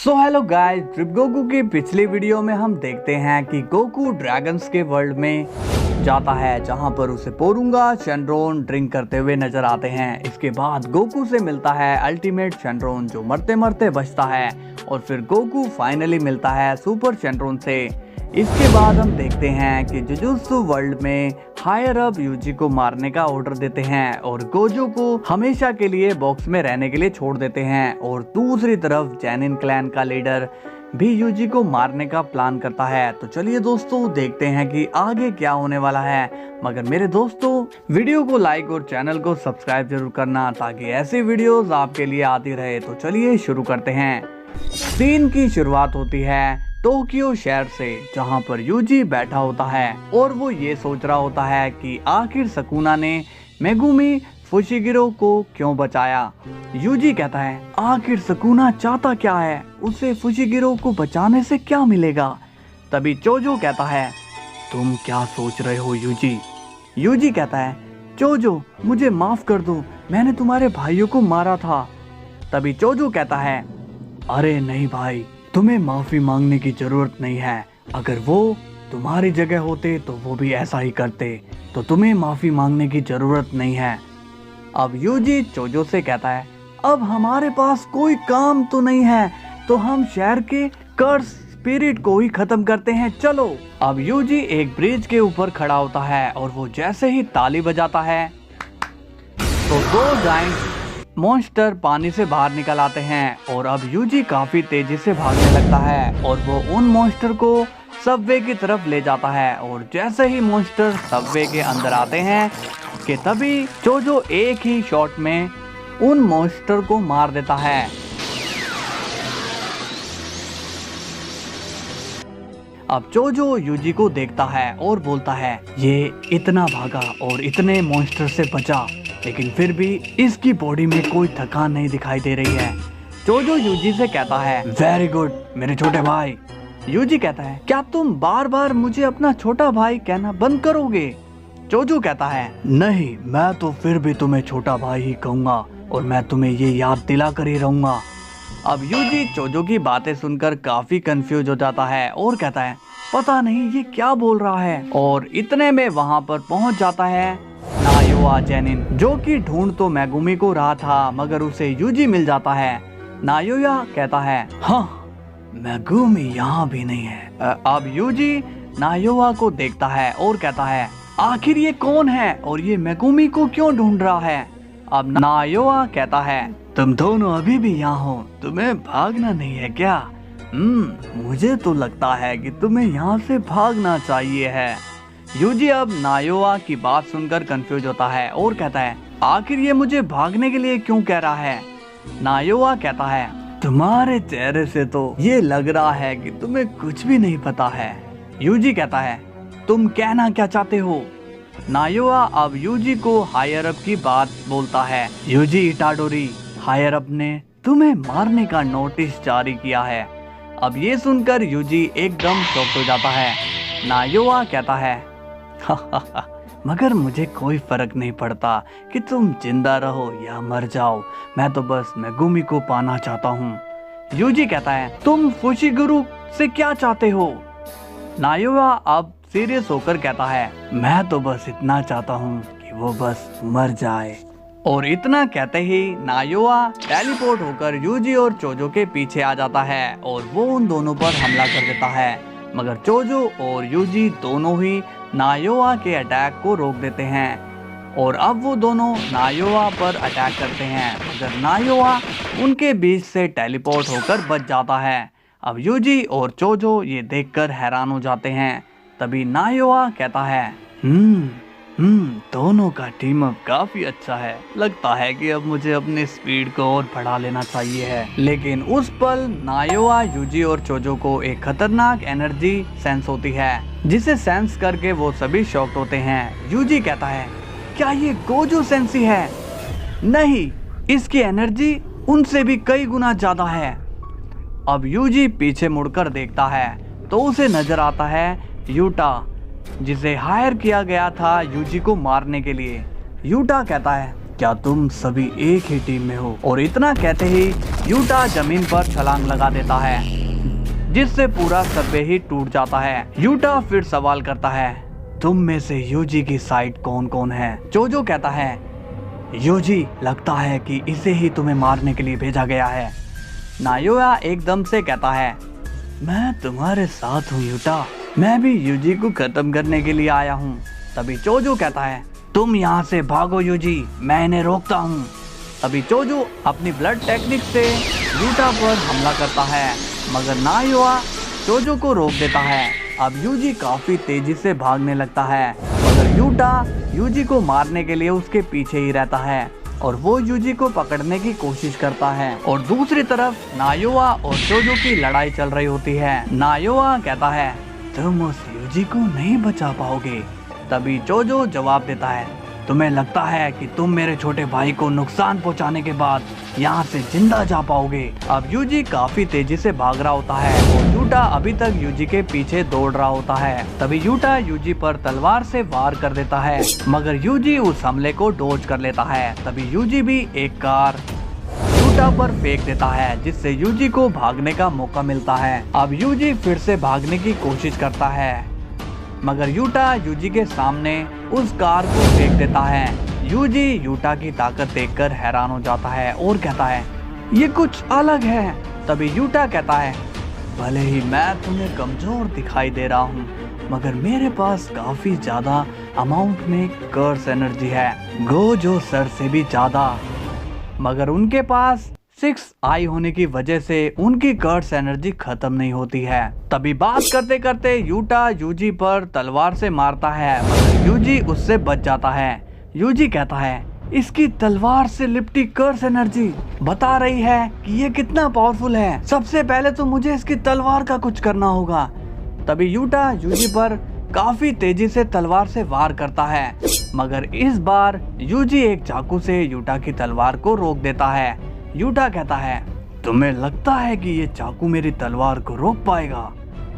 So hello guys, trip Goku की पिछली video में हम देखते हैं कि गोकू ड्रैगन्स के वर्ल्ड में जाता है, जहां पर उसे पोरुंगा शेनरोन ड्रिंक करते हुए नजर आते हैं। इसके बाद गोकू से मिलता है अल्टीमेट शेनरोन, जो मरते मरते बचता है, और फिर गोकू फाइनली मिलता है सुपर शेनरोन से। इसके बाद हम देखते हैं कि जुजुत्सु वर्ल्ड में हायर अप यूजी को मारने का ऑर्डर देते हैं और गोजो को हमेशा के लिए बॉक्स में रहने के लिए छोड़ देते हैं। और दूसरी तरफ जेनिन क्लैन का लीडर भी यूजी को मारने का प्लान करता है। तो चलिए दोस्तों, देखते हैं कि आगे क्या होने वाला है। मगर मेरे दोस्तों, वीडियो को लाइक और चैनल को सब्सक्राइब जरूर करना, ताकि ऐसी वीडियोस आपके लिए आती रहे। तो चलिए शुरू करते हैं। सीन की शुरुआत होती है टोक्यो शहर से, जहां पर यूजी बैठा होता है और वो ये सोच रहा होता है कि आखिर सुकुना ने मेगुमी फुशिगिरो को क्यों बचाया। यूजी कहता है, आखिर सुकुना चाहता क्या है, उसे फुशिगिरो को बचाने से क्या मिलेगा। तभी चोजो कहता है, तुम क्या सोच रहे हो यूजी। यूजी कहता है, चोजो मुझे माफ कर दो, मैंने तुम्हारे भाइयों को मारा था। तभी चोजो कहता है, अरे नहीं भाई, तुम्हें माफी मांगने की जरूरत नहीं है। अगर वो तुम्हारी जगह होते तो वो भी ऐसा ही करते, तो तुम्हें माफी मांगने की जरूरत नहीं है। अब यूजी चोजो से कहता है, अब हमारे पास कोई काम तो नहीं है, तो हम शहर के कर्स स्पिरिट को ही खत्म करते हैं, चलो। अब यूजी एक ब्रिज के ऊपर खड़ा होता है और वो जैसे ही ताली बजाता है तो दो जायंट मॉन्स्टर पानी से बाहर निकल आते हैं। और अब यूजी काफी तेजी से भागने लगता है और वो उन मॉन्स्टर को सबवे की तरफ ले जाता है। और जैसे ही मॉन्स्टर सबवे के अंदर आते हैं कि तभी चोजो एक ही शॉट में उन मॉन्स्टर को मार देता है। अब चोजो यूजी को देखता है और बोलता है, ये इतना भागा और इतने मॉन्स्टर से बचा, लेकिन फिर भी इसकी बॉडी में कोई थकान नहीं दिखाई दे रही है। चोजो यूजी से कहता है, वेरी गुड मेरे छोटे भाई। यूजी कहता है, क्या तुम बार बार मुझे अपना छोटा भाई कहना बंद करोगे। चोजो कहता है, नहीं, मैं तो फिर भी तुम्हें छोटा भाई ही कहूंगा और मैं तुम्हें ये याद दिला कर ही रहूंगा। अब यूजी चोजो की बातें सुनकर काफी कंफ्यूज हो जाता है और कहता है, पता नहीं ये क्या बोल रहा है। और इतने में वहां पर पहुंच जाता है नायोआ जेनिन, जो कि ढूंढ तो मेगुमी को रहा था, मगर उसे यूजी मिल जाता है। नायोया कहता है, हाँ, मेगुमी यहाँ भी नहीं है। अब यूजी नायोआ को देखता है और कहता है, आखिर ये कौन है और ये मेगुमी को क्यों ढूंढ रहा है। अब नायोआ कहता है, तुम दोनों अभी भी यहाँ हो, तुम्हें भागना नहीं है क्या। मुझे तो लगता है कि तुम्हें यहाँ से भागना चाहिए है। यूजी अब नायोआ की बात सुनकर कंफ्यूज होता है और कहता है, आखिर ये मुझे भागने के लिए क्यों कह रहा है। नायोआ कहता है, तुम्हारे चेहरे से तो ये लग रहा है कि तुम्हें कुछ भी नहीं पता है। यूजी कहता है, तुम कहना क्या चाहते हो। नायोआ अब यूजी को हायर अप की बात बोलता है, यूजी इटाडोरी, हायर अप ने तुम्हें मारने का नोटिस जारी किया है। अब ये सुनकर यूजी एकदम शॉक्ड हो जाता है। नायोआ कहता है, मगर मुझे कोई फर्क नहीं पड़ता कि तुम जिंदा रहो या मर जाओ, मैं तो बस मेगुमी को पाना चाहता हूँ। यूजी कहता है, तुम फुशिगिरो से क्या चाहते हो। नायोआ अब सीरियस होकर कहता है, मैं तो बस इतना चाहता हूँ कि वो बस मर जाए। और इतना कहते ही नायोआ टेलीपोर्ट होकर यूजी और चोजो के पीछे आ जाता है और वो उन दोनों पर हमला कर देता है। मगर चोजो और यूजी दोनों ही नायोआ के अटैक को रोक देते हैं और अब वो दोनों नायोआ पर अटैक करते हैं, मगर नायोआ उनके बीच से टेलीपोर्ट होकर बच जाता है। अब यूजी और चोजो ये देखकर हैरान हो जाते हैं। तभी नायोआ कहता है, दोनों का टीम अप काफी अच्छा है, लगता है कि अब मुझे अपनी स्पीड को और बढ़ा लेना चाहिए है। लेकिन उस पल नायोआ, यूजी और चोजो को एक खतरनाक एनर्जी सेंस होती है, जिसे सेंस करके वो सभी शॉक्ड होते हैं। यूजी कहता है, क्या ये गोजो सेंसी है। नहीं, इसकी एनर्जी उनसे भी कई गुना ज्यादा है। अब यूजी पीछे मुड़कर देखता है तो उसे नजर आता है यूटा, जिसे हायर किया गया था यूजी को मारने के लिए। यूटा कहता है, क्या तुम सभी एक ही टीम में हो? और इतना कहते ही यूटा जमीन पर छलांग लगा देता है, जिससे पूरा सबवे ही टूट जाता है। यूटा फिर सवाल करता है, तुम में से यूजी की साइड कौन कौन है? जोजो कहता है, यूजी लगता है कि इसे ही तुम्हें मारने के लिए भेजा गया है। नायोया एकदम से कहता है, मैं तुम्हारे साथ हूँ यूटा, मैं भी यूजी को खत्म करने के लिए आया हूँ। तभी जोजो कहता है, तुम यहाँ से भागो यूजी, मैं इन्हें रोकता हूँ। तभी जोजो अपनी ब्लड टेक्निक से यूटा पर हमला करता है, मगर नायोया जोजो को रोक देता है। अब यूजी काफी तेजी से भागने लगता है, मगर यूटा यूजी को मारने के लिए उसके पीछे ही रहता है और वो यूजी को पकड़ने की कोशिश करता है। और दूसरी तरफ नायोया और जोजो की लड़ाई चल रही होती है। नायोया कहता है, तुम उस यूजी को नहीं बचा पाओगे। तभी जोजो जवाब देता है, तुम्हें लगता है कि तुम मेरे छोटे भाई को नुकसान पहुंचाने के बाद यहाँ से जिंदा जा पाओगे? अब यूजी काफी तेजी से भाग रहा होता है और यूटा अभी तक यूजी के पीछे दौड़ रहा होता है। तभी यूटा यूजी पर तलवार से वार कर देता है, मगर यूजी उस हमले को डॉज कर लेता है। तभी यूजी भी एक कार यूटा पर फेंक देता है, जिससे यूजी को भागने का मौका मिलता है। अब यूजी फिर से भागने की कोशिश करता है, मगर यूटा यूजी के सामने उस कार को फेंक देता है। यूजी यूटा की ताकत देखकर हैरान हो जाता है और कहता है, ये कुछ अलग है। तभी यूटा कहता है, भले ही मैं तुम्हें कमजोर दिखाई दे रहा हूँ, मगर मेरे पास काफी ज्यादा अमाउंट में कर्स एनर्जी है, गोजो सर से भी ज्यादा। मगर उनके पास 6 आई होने की वजह से उनकी कर्स एनर्जी खत्म नहीं होती है। तभी बात करते करते यूटा यूजी पर तलवार से मारता है, मगर यूजी उससे बच जाता है। यूजी कहता है, इसकी तलवार से लिपटी कर्स एनर्जी बता रही है कि ये कितना पावरफुल है। सबसे पहले तो मुझे इसकी तलवार का कुछ करना होगा। तभी यूटा यूजी पर काफी तेजी से तलवार से वार करता है, मगर इस बार यूजी एक चाकू से यूटा की तलवार को रोक देता है। यूटा कहता है, तुम्हें लगता है कि ये चाकू मेरी तलवार को रोक पाएगा?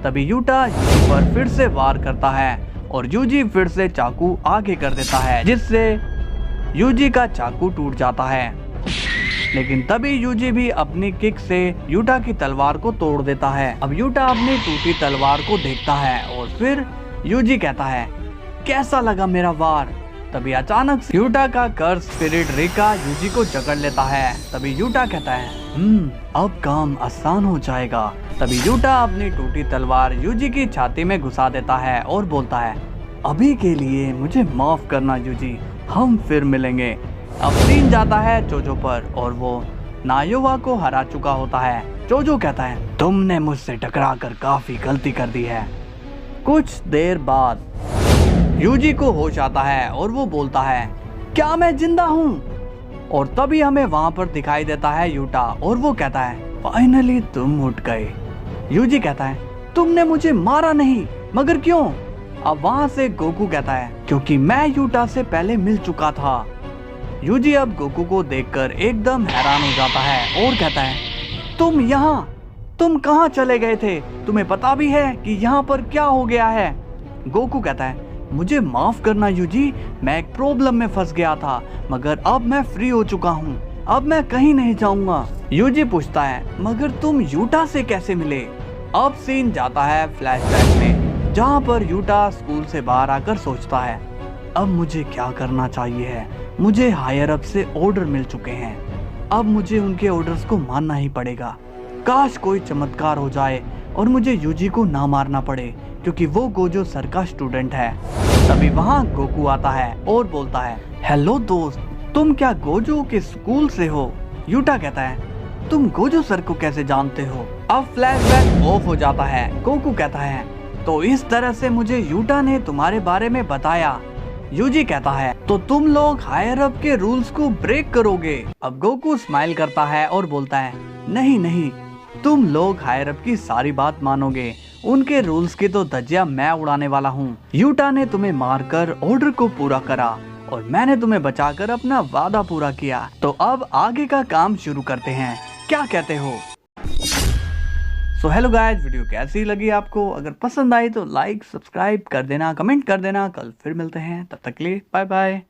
तभी यूटा यूजी पर फिर से वार करता है और यूजी फिर से चाकू आगे कर देता है, जिससे यूजी का चाकू टूट जाता है। लेकिन तभी यूजी भी अपनी किक से यूटा की तलवार को तोड़ देता है। अब यूटा अपनी टूटी तलवार को देखता है और फिर यूजी कहता है, कैसा लगा मेरा वार? तभी अचानक यूटा का कर्स स्पिरिट रिका यूजी को जकड़ लेता है। तभी यूटा कहता है, अब काम आसान हो जाएगा। तभी यूटा अपनी टूटी तलवार यूजी की छाती में घुसा देता है और बोलता है, अभी के लिए मुझे माफ करना यूजी, हम फिर मिलेंगे। अब सीन जाता है जोजो पर और वो नायोया को हरा चुका होता है। जोजो कहता है, तुमने मुझसे टकरा कर काफी गलती कर दी है। कुछ देर बाद यूजी को होश आता है और वो बोलता है, क्या मैं जिंदा हूँ? और तभी हमें वहाँ पर दिखाई देता है यूटा और वो कहता है, फाइनली तुम उठ गए। यूजी कहता है, तुमने मुझे मारा नहीं, मगर क्यों? अब वहाँ से गोकू कहता है, क्योंकि मैं यूटा से पहले मिल चुका था। यूजी अब गोकू को देखकर एकदम हैरान हो जाता है और कहता है, तुम यहाँ, तुम कहाँ चले गए थे? तुम्हें पता भी है कि यहाँ पर क्या हो गया है? गोकू कहता है, मुझे माफ करना यूजी, मैं एक प्रॉब्लम में फंस गया था, मगर अब मैं फ्री हो चुका हूँ, अब मैं कहीं नहीं जाऊंगा। यूजी पूछता है, मगर तुम यूटा से कैसे मिले? अब सीन जाता है फ्लैशबैक में, जहाँ पर यूटा स्कूल से बाहर आकर सोचता है, अब मुझे क्या करना चाहिए है? मुझे हायर अप से ऑर्डर मिल चुके हैं, अब मुझे उनके ऑर्डर्स को मानना ही पड़ेगा। काश कोई चमत्कार हो जाए और मुझे यूजी को ना मारना पड़े, क्योंकि वो गोजो सर का स्टूडेंट है। तभी वहाँ गोकू आता है और बोलता है, हेलो दोस्त, तुम क्या गोजो के स्कूल से हो? यूटा कहता है, तुम गोजो सर को कैसे जानते हो? अब फ्लैशबैक ऑफ हो जाता है। गोकू कहता है, तो इस तरह से मुझे यूटा ने तुम्हारे बारे में बताया। यूजी कहता है, तो तुम लोग हायर अप के रूल्स को ब्रेक करोगे? अब गोकू स्माइल करता है और बोलता है, नहीं नहीं, तुम लोग हायर अप की सारी बात मानोगे, उनके रूल्स की तो धज्जियां मैं उड़ाने वाला हूँ। यूटा ने तुम्हें मारकर ऑर्डर को पूरा करा और मैंने तुम्हें बचाकर अपना वादा पूरा किया, तो अब आगे का काम शुरू करते हैं, क्या कहते हो? सो हेलो गाइस, वीडियो कैसी लगी आपको? अगर पसंद आई तो लाइक सब्सक्राइब कर देना, कमेंट कर देना। कल फिर मिलते हैं, तब तक के लिए बाय बाय।